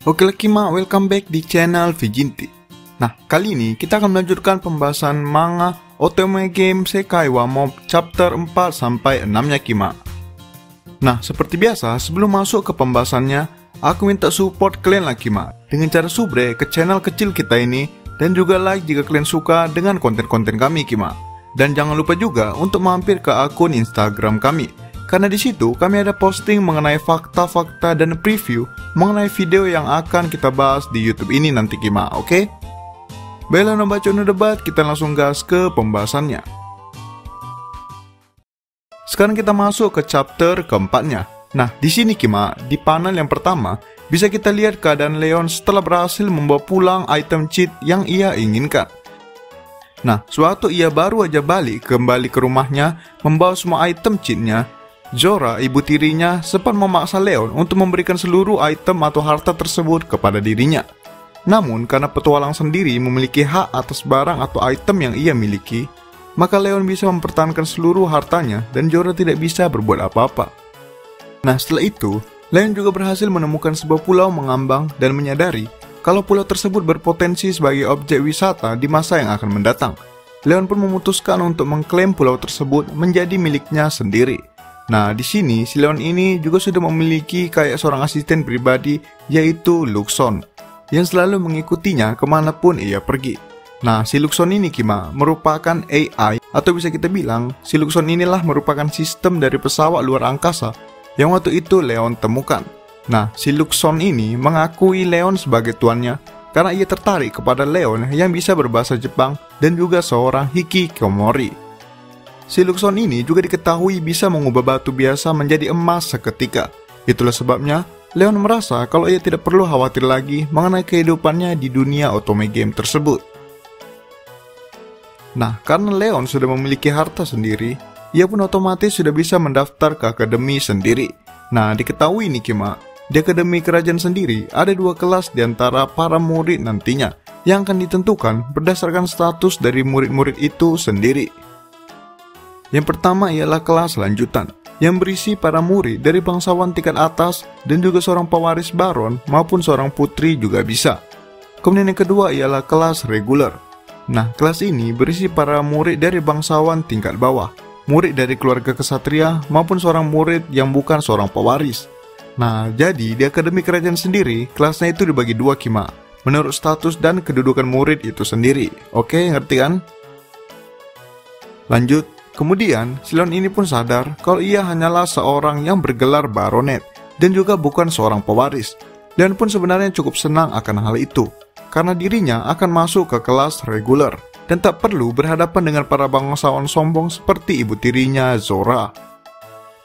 Oke Kima, welcome back di channel Vijinti. Nah, kali ini kita akan melanjutkan pembahasan manga Otome Game Sekai wa Mob chapter 4 sampai 6-nya Kima. Nah, seperti biasa, sebelum masuk ke pembahasannya, aku minta support kalian lah Kima dengan cara subre ke channel kecil kita ini dan juga like jika kalian suka dengan konten-konten kami Kima. Dan jangan lupa juga untuk mampir ke akun Instagram kami. Karena di situ kami ada posting mengenai fakta-fakta dan preview mengenai video yang akan kita bahas di YouTube ini nanti Kima, oke? Baiklah, no baca no debat, kita langsung gas ke pembahasannya. Sekarang kita masuk ke chapter keempatnya. Nah, di sini Kima, di panel yang pertama bisa kita lihat keadaan Leon setelah berhasil membawa pulang item cheat yang ia inginkan. Nah, suatu ia baru aja kembali ke rumahnya membawa semua item cheatnya, Zora, ibu tirinya, sempat memaksa Leon untuk memberikan seluruh item atau harta tersebut kepada dirinya. Namun, karena petualang sendiri memiliki hak atas barang atau item yang ia miliki, maka Leon bisa mempertahankan seluruh hartanya dan Zora tidak bisa berbuat apa-apa. Nah, setelah itu, Leon juga berhasil menemukan sebuah pulau mengambang dan menyadari kalau pulau tersebut berpotensi sebagai objek wisata di masa yang akan mendatang. Leon pun memutuskan untuk mengklaim pulau tersebut menjadi miliknya sendiri. Nah, di sini si Leon ini juga sudah memiliki kayak seorang asisten pribadi yaitu Luxon yang selalu mengikutinya kemanapun ia pergi. Nah, si Luxon ini Kima merupakan AI atau bisa kita bilang si Luxon inilah merupakan sistem dari pesawat luar angkasa yang waktu itu Leon temukan. Nah, si Luxon ini mengakui Leon sebagai tuannya karena ia tertarik kepada Leon yang bisa berbahasa Jepang dan juga seorang hikikomori. Si Luxon ini juga diketahui bisa mengubah batu biasa menjadi emas seketika. Itulah sebabnya Leon merasa kalau ia tidak perlu khawatir lagi mengenai kehidupannya di dunia Otome Game tersebut. Nah, karena Leon sudah memiliki harta sendiri, ia pun otomatis sudah bisa mendaftar ke akademi sendiri. Nah, diketahui nih Kima, di akademi kerajaan sendiri ada dua kelas di antara para murid nantinya yang akan ditentukan berdasarkan status dari murid-murid itu sendiri. Yang pertama ialah kelas lanjutan, yang berisi para murid dari bangsawan tingkat atas dan juga seorang pewaris baron maupun seorang putri juga bisa. Kemudian yang kedua ialah kelas reguler. Nah, kelas ini berisi para murid dari bangsawan tingkat bawah, murid dari keluarga kesatria maupun seorang murid yang bukan seorang pewaris. Nah, jadi di akademi kerajaan sendiri, kelasnya itu dibagi dua Kima, menurut status dan kedudukan murid itu sendiri. Oke, ngerti kan? Lanjut. Kemudian, si Leon ini pun sadar kalau ia hanyalah seorang yang bergelar baronet dan juga bukan seorang pewaris. Leon pun sebenarnya cukup senang akan hal itu, karena dirinya akan masuk ke kelas reguler dan tak perlu berhadapan dengan para bangsawan sombong seperti ibu tirinya Zora.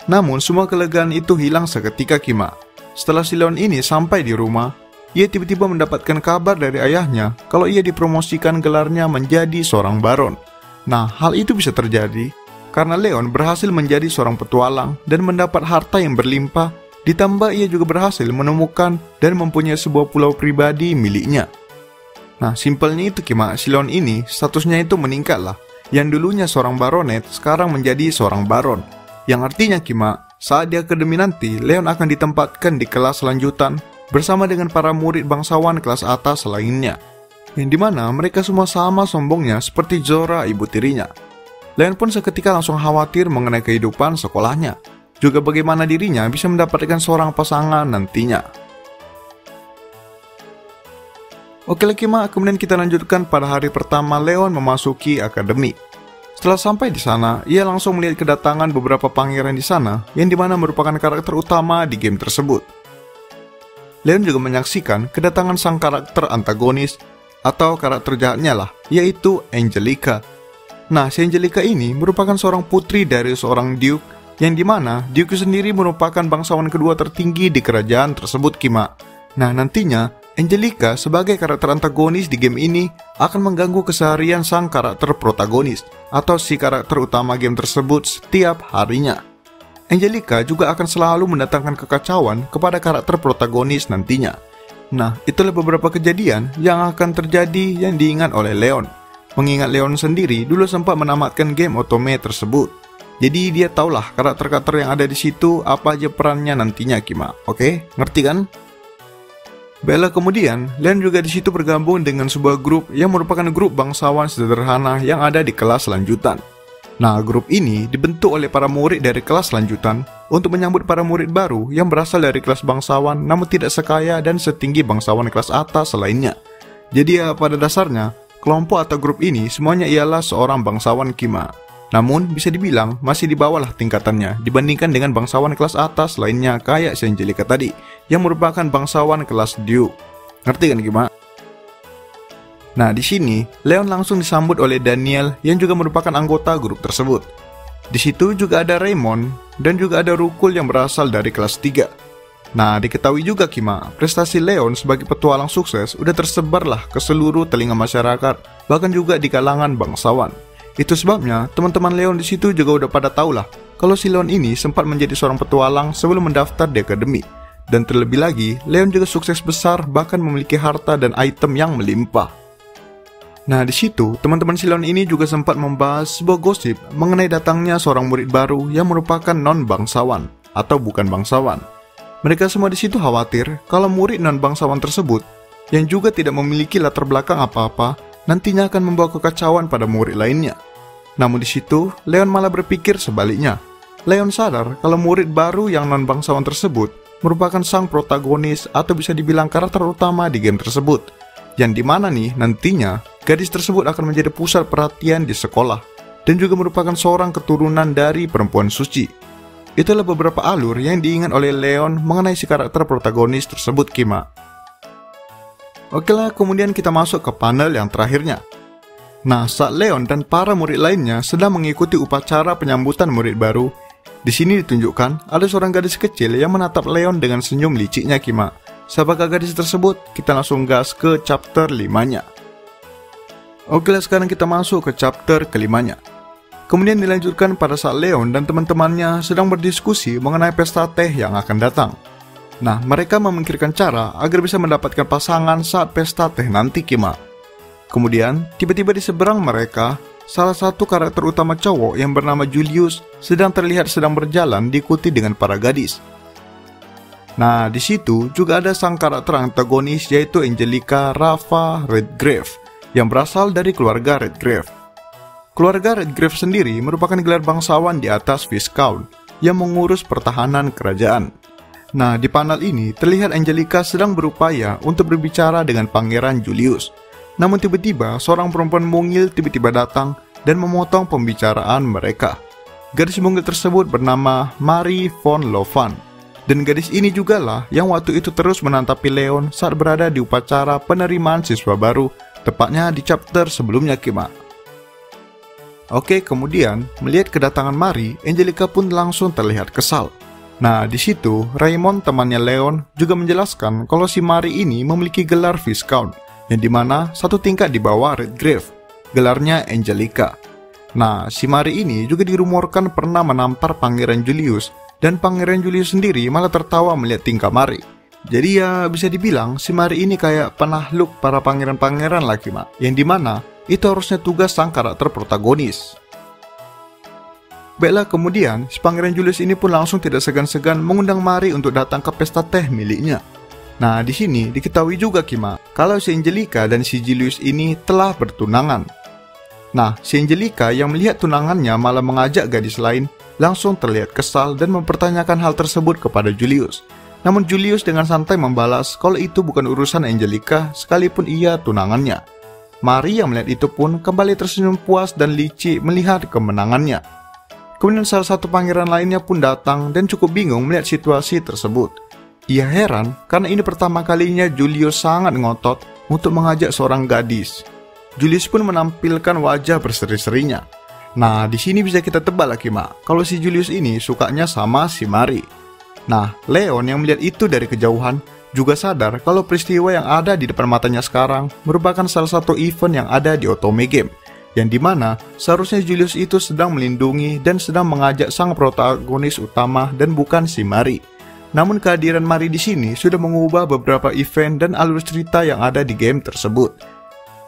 Namun, semua kelegaan itu hilang seketika Kima. Setelah si Leon ini sampai di rumah, ia tiba-tiba mendapatkan kabar dari ayahnya kalau ia dipromosikan gelarnya menjadi seorang baron. Nah, hal itu bisa terjadi karena Leon berhasil menjadi seorang petualang dan mendapat harta yang berlimpah, ditambah ia juga berhasil menemukan dan mempunyai sebuah pulau pribadi miliknya. Nah, simpelnya itu Kima, si Leon ini statusnya itu meningkat lah. Yang dulunya seorang baronet, sekarang menjadi seorang baron. Yang artinya Kima, saat di akademi nanti, Leon akan ditempatkan di kelas lanjutan bersama dengan para murid bangsawan kelas atas lainnya, yang dimana mereka semua sama sombongnya seperti Zora ibu tirinya. Leon pun seketika langsung khawatir mengenai kehidupan sekolahnya, juga bagaimana dirinya bisa mendapatkan seorang pasangan nantinya. Oke Kima, kemudian kita lanjutkan pada hari pertama Leon memasuki akademi. Setelah sampai di sana, ia langsung melihat kedatangan beberapa pangeran di sana, yang dimana merupakan karakter utama di game tersebut. Leon juga menyaksikan kedatangan sang karakter antagonis atau karakter jahatnya lah, yaitu Angelica. Nah, si Angelica ini merupakan seorang putri dari seorang duke, yang dimana duke sendiri merupakan bangsawan kedua tertinggi di kerajaan tersebut Kima. Nah, nantinya Angelica sebagai karakter antagonis di game ini akan mengganggu keseharian sang karakter protagonis atau si karakter utama game tersebut setiap harinya. Angelica juga akan selalu mendatangkan kekacauan kepada karakter protagonis nantinya. Nah, itulah beberapa kejadian yang akan terjadi yang diingat oleh Leon. Mengingat Leon sendiri dulu sempat menamatkan game Otome tersebut. Jadi dia tahulah karakter-karakter yang ada di situ apa aja perannya nantinya Kima. Oke, ngerti kan? Baiklah kemudian, Leon juga di situ bergabung dengan sebuah grup yang merupakan grup bangsawan sederhana yang ada di kelas lanjutan. Nah, grup ini dibentuk oleh para murid dari kelas lanjutan untuk menyambut para murid baru yang berasal dari kelas bangsawan namun tidak sekaya dan setinggi bangsawan kelas atas lainnya. Jadi ya pada dasarnya, kelompok atau grup ini semuanya ialah seorang bangsawan Kima. Namun bisa dibilang masih di bawah lah tingkatannya dibandingkan dengan bangsawan kelas atas lainnya kayak si Angelica tadi yang merupakan bangsawan kelas Duke. Ngerti kan Kima? Nah, di sini Leon langsung disambut oleh Daniel yang juga merupakan anggota grup tersebut. Di situ juga ada Raymond dan juga ada Rukul yang berasal dari kelas 3. Nah, diketahui juga Kima, prestasi Leon sebagai petualang sukses udah tersebarlah ke seluruh telinga masyarakat, bahkan juga di kalangan bangsawan. Itu sebabnya teman-teman Leon di situ juga udah pada tahu lah kalau si Leon ini sempat menjadi seorang petualang sebelum mendaftar di akademi. Dan terlebih lagi, Leon juga sukses besar bahkan memiliki harta dan item yang melimpah. Nah, di situ teman-teman si Leon ini juga sempat membahas sebuah gosip mengenai datangnya seorang murid baru yang merupakan non-bangsawan atau bukan bangsawan. Mereka semua di situ khawatir kalau murid non-bangsawan tersebut yang juga tidak memiliki latar belakang apa-apa nantinya akan membawa kekacauan pada murid lainnya. Namun di situ Leon malah berpikir sebaliknya. Leon sadar kalau murid baru yang non-bangsawan tersebut merupakan sang protagonis atau bisa dibilang karakter utama di game tersebut. Yang dimana nih nantinya gadis tersebut akan menjadi pusat perhatian di sekolah dan juga merupakan seorang keturunan dari perempuan suci. Itulah beberapa alur yang diingat oleh Leon mengenai si karakter protagonis tersebut Kima. Oke lah, kemudian kita masuk ke panel yang terakhirnya. Nah, saat Leon dan para murid lainnya sedang mengikuti upacara penyambutan murid baru, di sini ditunjukkan ada seorang gadis kecil yang menatap Leon dengan senyum liciknya Kima. Siapakah gadis tersebut? Kita langsung gas ke chapter 5-nya. Oke lah, sekarang kita masuk ke chapter ke-5-nya. Kemudian dilanjutkan pada saat Leon dan teman-temannya sedang berdiskusi mengenai pesta teh yang akan datang. Nah, mereka memikirkan cara agar bisa mendapatkan pasangan saat pesta teh nanti Kima. Kemudian, tiba-tiba di seberang mereka, salah satu karakter utama cowok yang bernama Julius sedang terlihat sedang berjalan diikuti dengan para gadis. Nah, di situ juga ada sang karakter antagonis yaitu Angelica Rafa Redgrave yang berasal dari keluarga Redgrave. Keluarga Redgrave sendiri merupakan gelar bangsawan di atas Viscount yang mengurus pertahanan kerajaan. Nah, di panel ini terlihat Angelica sedang berupaya untuk berbicara dengan Pangeran Julius. Namun tiba-tiba seorang perempuan mungil tiba-tiba datang dan memotong pembicaraan mereka. Gadis mungil tersebut bernama Marie von Lovan. Dan gadis ini juga lah yang waktu itu terus menantapi Leon saat berada di upacara penerimaan siswa baru, tepatnya di chapter sebelumnya Kima. Oke, kemudian melihat kedatangan Marie, Angelica pun langsung terlihat kesal. Nah, di situ Raymond temannya Leon juga menjelaskan kalau si Marie ini memiliki gelar Viscount, yang dimana satu tingkat di bawah Redgrave, gelarnya Angelica. Nah, si Marie ini juga dirumorkan pernah menampar Pangeran Julius, dan Pangeran Julius sendiri malah tertawa melihat tingkah Marie. Jadi ya bisa dibilang si Marie ini kayak penakluk para pangeran-pangeran lah Kima, yang dimana itu harusnya tugas sang karakter protagonis. Baiklah, kemudian si Pangeran Julius ini pun langsung tidak segan-segan mengundang Marie untuk datang ke pesta teh miliknya. Nah, di sini diketahui juga Kima kalau si Angelica dan si Julius ini telah bertunangan. Nah, si Angelica yang melihat tunangannya malah mengajak gadis lain langsung terlihat kesal dan mempertanyakan hal tersebut kepada Julius. Namun Julius dengan santai membalas kalau itu bukan urusan Angelica sekalipun ia tunangannya. Marie yang melihat itu pun kembali tersenyum puas dan licik melihat kemenangannya. Kemudian salah satu pangeran lainnya pun datang dan cukup bingung melihat situasi tersebut. Ia heran karena ini pertama kalinya Julius sangat ngotot untuk mengajak seorang gadis. Julius pun menampilkan wajah berseri-serinya. Nah, di sini bisa kita tebak lagi kalau si Julius ini sukanya sama si Marie. Nah, Leon yang melihat itu dari kejauhan juga sadar kalau peristiwa yang ada di depan matanya sekarang merupakan salah satu event yang ada di Otome Game, yang dimana seharusnya Julius itu sedang melindungi dan sedang mengajak sang protagonis utama dan bukan si Marie. Namun kehadiran Marie di sini sudah mengubah beberapa event dan alur cerita yang ada di game tersebut.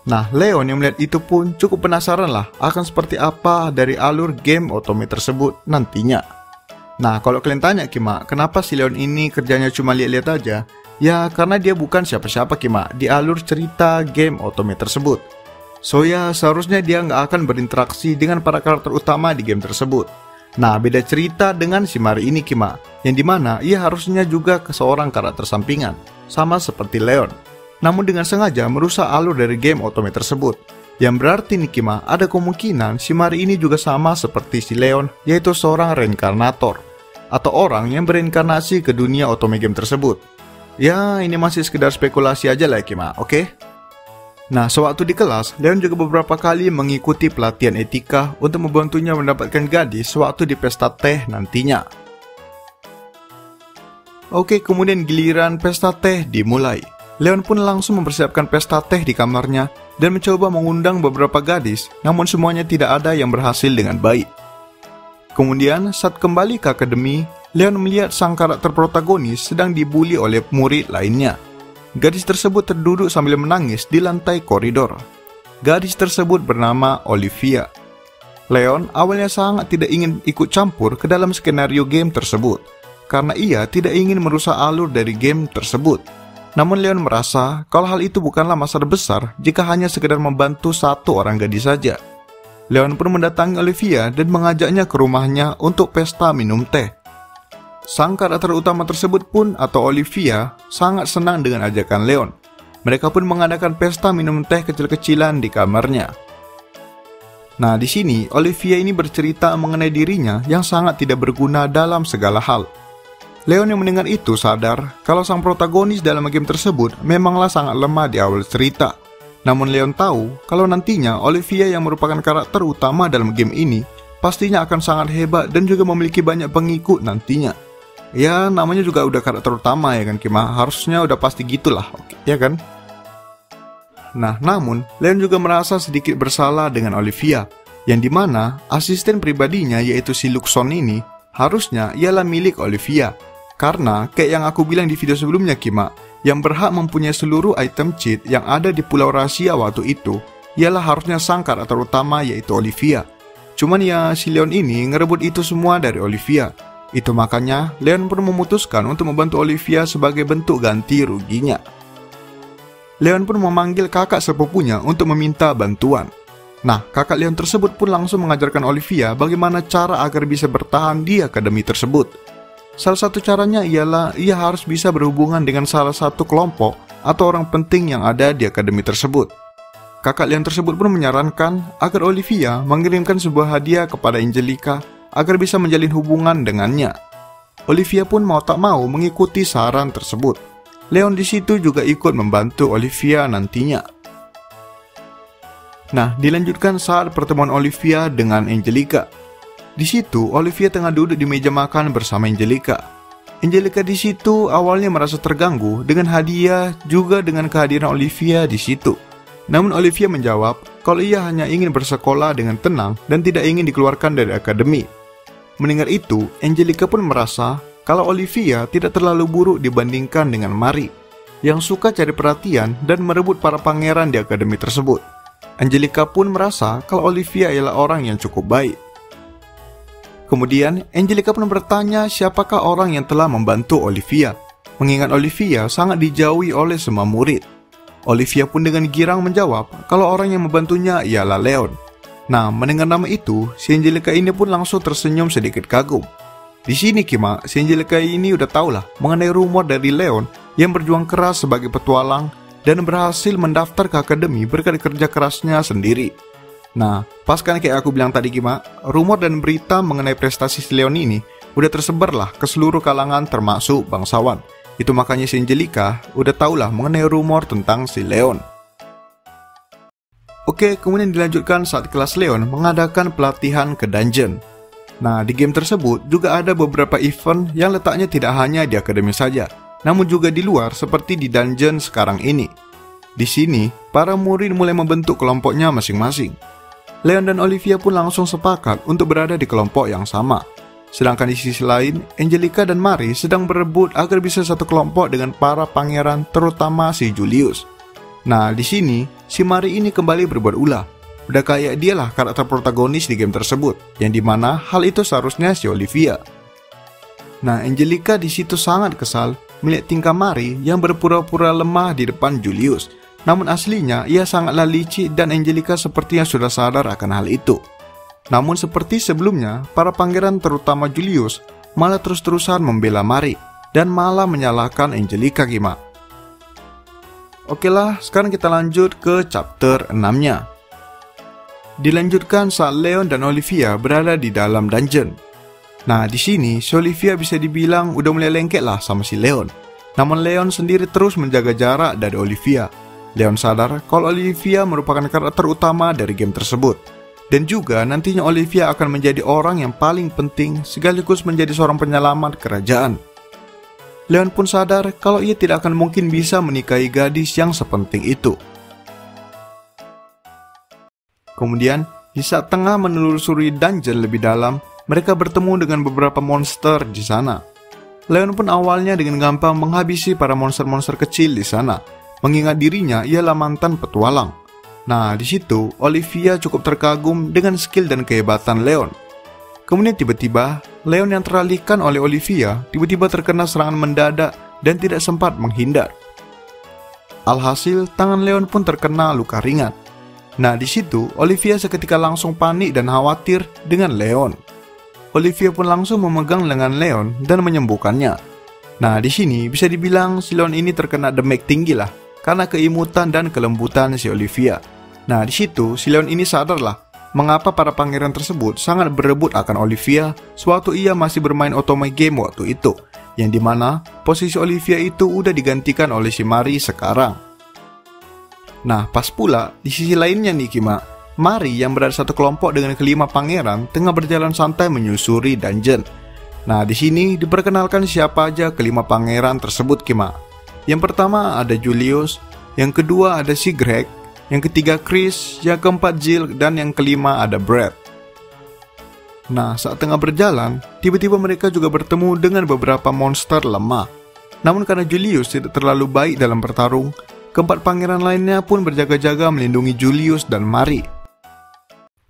Nah, Leon yang melihat itu pun cukup penasaran lah akan seperti apa dari alur game Otome tersebut nantinya. Nah, kalau kalian tanya Kima, kenapa si Leon ini kerjanya cuma lihat-lihat aja? Ya, karena dia bukan siapa-siapa Kima di alur cerita game otome tersebut. So ya, seharusnya dia nggak akan berinteraksi dengan para karakter utama di game tersebut. Nah, beda cerita dengan si Mari ini Kima, yang dimana ia harusnya juga seorang karakter sampingan, sama seperti Leon. Namun dengan sengaja merusak alur dari game otome tersebut. Yang berarti nih Kima, ada kemungkinan si Mari ini juga sama seperti si Leon, yaitu seorang reinkarnator, atau orang yang bereinkarnasi ke dunia otome game tersebut. Ya, ini masih sekedar spekulasi aja lah Kima, oke? Nah, sewaktu di kelas, Leon juga beberapa kali mengikuti pelatihan etika untuk membantunya mendapatkan gadis sewaktu di pesta teh nantinya. Oke, kemudian giliran pesta teh dimulai. Leon pun langsung mempersiapkan pesta teh di kamarnya dan mencoba mengundang beberapa gadis, namun semuanya tidak ada yang berhasil dengan baik. Kemudian, saat kembali ke akademi, Leon melihat sang karakter protagonis sedang dibully oleh murid lainnya. Gadis tersebut terduduk sambil menangis di lantai koridor. Gadis tersebut bernama Olivia. Leon awalnya sangat tidak ingin ikut campur ke dalam skenario game tersebut, karena ia tidak ingin merusak alur dari game tersebut. Namun Leon merasa kalau hal itu bukanlah masalah besar jika hanya sekedar membantu satu orang gadis saja. Leon pun mendatangi Olivia dan mengajaknya ke rumahnya untuk pesta minum teh. Sang karakter utama tersebut pun atau Olivia sangat senang dengan ajakan Leon. Mereka pun mengadakan pesta minum teh kecil-kecilan di kamarnya. Nah, di sini Olivia ini bercerita mengenai dirinya yang sangat tidak berguna dalam segala hal. Leon yang mendengar itu sadar kalau sang protagonis dalam game tersebut memanglah sangat lemah di awal cerita. Namun Leon tahu kalau nantinya Olivia yang merupakan karakter utama dalam game ini pastinya akan sangat hebat dan juga memiliki banyak pengikut nantinya. Ya, namanya juga udah karakter utama ya kan Kima, harusnya udah pasti gitulah, oke, ya kan? Nah, namun Leon juga merasa sedikit bersalah dengan Olivia, yang dimana asisten pribadinya yaitu si Luxon ini harusnya ialah milik Olivia. Karena kayak yang aku bilang di video sebelumnya Kima, yang berhak mempunyai seluruh item cheat yang ada di Pulau Rahasia waktu itu ialah harusnya sang karakter utama yaitu Olivia. Cuman ya si Leon ini ngerebut itu semua dari Olivia. Itu makanya Leon pun memutuskan untuk membantu Olivia sebagai bentuk ganti ruginya. Leon pun memanggil kakak sepupunya untuk meminta bantuan. Nah, kakak Leon tersebut pun langsung mengajarkan Olivia bagaimana cara agar bisa bertahan di akademi tersebut. Salah satu caranya ialah ia harus bisa berhubungan dengan salah satu kelompok atau orang penting yang ada di akademi tersebut. Kakak Leon tersebut pun menyarankan agar Olivia mengirimkan sebuah hadiah kepada Angelica agar bisa menjalin hubungan dengannya. Olivia pun mau tak mau mengikuti saran tersebut. Leon di situ juga ikut membantu Olivia nantinya. Nah, dilanjutkan saat pertemuan Olivia dengan Angelica. Di situ Olivia tengah duduk di meja makan bersama Angelica. Angelica di situ awalnya merasa terganggu dengan hadiah juga dengan kehadiran Olivia di situ. Namun Olivia menjawab kalau ia hanya ingin bersekolah dengan tenang dan tidak ingin dikeluarkan dari akademi. Mendengar itu, Angelica pun merasa kalau Olivia tidak terlalu buruk dibandingkan dengan Mari, yang suka cari perhatian dan merebut para pangeran di akademi tersebut. Angelica pun merasa kalau Olivia ialah orang yang cukup baik. Kemudian, Angelica pun bertanya siapakah orang yang telah membantu Olivia, mengingat Olivia sangat dijauhi oleh semua murid. Olivia pun dengan girang menjawab kalau orang yang membantunya ialah Leon. Nah, mendengar nama itu, si Angelica ini pun langsung tersenyum sedikit kagum. Di sini Kima, si Angelica ini udah tahulah mengenai rumor dari Leon yang berjuang keras sebagai petualang dan berhasil mendaftar ke akademi berkat kerja kerasnya sendiri. Nah, pas kan kayak aku bilang tadi Kima, rumor dan berita mengenai prestasi si Leon ini udah tersebarlah ke seluruh kalangan termasuk bangsawan. Itu makanya si Angelica udah tahulah mengenai rumor tentang si Leon. Oke, kemudian dilanjutkan saat kelas Leon mengadakan pelatihan ke dungeon. Nah, di game tersebut juga ada beberapa event yang letaknya tidak hanya di akademi saja, namun juga di luar seperti di dungeon sekarang ini. Di sini, para murid mulai membentuk kelompoknya masing-masing. Leon dan Olivia pun langsung sepakat untuk berada di kelompok yang sama. Sedangkan di sisi lain, Angelica dan Mari sedang berebut agar bisa satu kelompok dengan para pangeran, terutama si Julius. Nah, di sini, si Mari ini kembali berbuat ulah. Udah kayak dialah karakter protagonis di game tersebut, yang dimana hal itu seharusnya si Olivia. Nah, Angelica di situ sangat kesal melihat tingkah Mari yang berpura-pura lemah di depan Julius. Namun aslinya ia sangatlah licik dan Angelica sepertinya sudah sadar akan hal itu. Namun seperti sebelumnya, para pangeran terutama Julius malah terus-terusan membela Mari dan malah menyalahkan Angelica Kima. Oke lah, sekarang kita lanjut ke chapter 6-nya. Dilanjutkan saat Leon dan Olivia berada di dalam dungeon. Nah, di sini si Olivia bisa dibilang udah mulai lengket lah sama si Leon. Namun Leon sendiri terus menjaga jarak dari Olivia. Leon sadar kalau Olivia merupakan karakter utama dari game tersebut. Dan juga nantinya Olivia akan menjadi orang yang paling penting sekaligus menjadi seorang penyelamat kerajaan. Leon pun sadar kalau ia tidak akan mungkin bisa menikahi gadis yang sepenting itu. Kemudian, di saat tengah menelusuri dungeon lebih dalam, mereka bertemu dengan beberapa monster di sana. Leon pun awalnya dengan gampang menghabisi para monster-monster kecil di sana, mengingat dirinya ialah mantan petualang. Nah, di situ Olivia cukup terkagum dengan skill dan kehebatan Leon. Kemudian tiba-tiba, Leon yang teralihkan oleh Olivia tiba-tiba terkena serangan mendadak dan tidak sempat menghindar. Alhasil, tangan Leon pun terkena luka ringan. Nah, di situ Olivia seketika langsung panik dan khawatir dengan Leon. Olivia pun langsung memegang lengan Leon dan menyembuhkannya. Nah, di sini bisa dibilang si Leon ini terkena damage tinggi lah karena keimutan dan kelembutan si Olivia. Nah, di situ si Leon ini sadarlah mengapa para pangeran tersebut sangat berebut akan Olivia sewaktu ia masih bermain otome game waktu itu, yang dimana posisi Olivia itu udah digantikan oleh si Mari sekarang. Nah, pas pula di sisi lainnya nih Kima, Mari yang berada satu kelompok dengan kelima pangeran tengah berjalan santai menyusuri dungeon. Nah, di sini diperkenalkan siapa aja kelima pangeran tersebut Kima. Yang pertama ada Julius, yang kedua ada si Greg, yang ketiga Chris, yang keempat Jill, dan yang kelima ada Brad. Nah, saat tengah berjalan, tiba-tiba mereka juga bertemu dengan beberapa monster lemah. Namun karena Julius tidak terlalu baik dalam bertarung, keempat pangeran lainnya pun berjaga-jaga melindungi Julius dan Mari.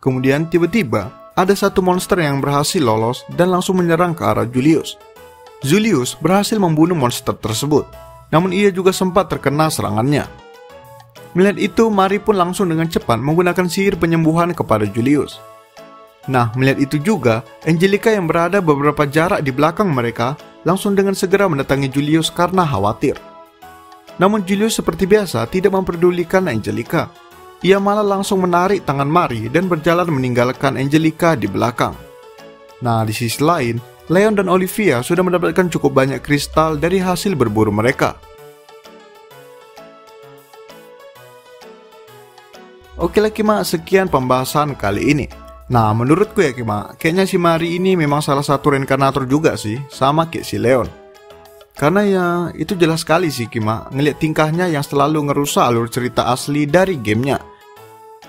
Kemudian tiba-tiba ada satu monster yang berhasil lolos dan langsung menyerang ke arah Julius. Julius berhasil membunuh monster tersebut, namun ia juga sempat terkena serangannya. Melihat itu, Mari pun langsung dengan cepat menggunakan sihir penyembuhan kepada Julius. Nah, melihat itu juga, Angelica yang berada beberapa jarak di belakang mereka langsung dengan segera mendatangi Julius karena khawatir. Namun Julius seperti biasa tidak memperdulikan Angelica. Ia malah langsung menarik tangan Mari dan berjalan meninggalkan Angelica di belakang. Nah, di sisi lain, Leon dan Olivia sudah mendapatkan cukup banyak kristal dari hasil berburu mereka. Oke lah Kima, sekian pembahasan kali ini. Nah, menurutku ya Kima, kayaknya si Mari ini memang salah satu reinkarnator juga sih, sama kayak si Leon. Karena ya, itu jelas sekali sih Kima, ngeliat tingkahnya yang selalu ngerusak alur cerita asli dari gamenya.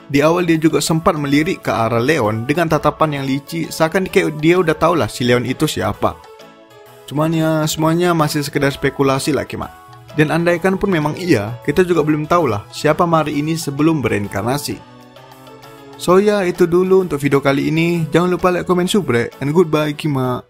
Di awal dia juga sempat melirik ke arah Leon dengan tatapan yang licik, seakan kayak dia udah tau lah si Leon itu siapa. Cuman ya, semuanya masih sekedar spekulasi lah Kima. Dan andaikan pun memang iya, kita juga belum tahu lah siapa Mari ini sebelum bereinkarnasi. So ya, itu dulu untuk video kali ini. Jangan lupa like, comment, subscribe, and goodbye Kima.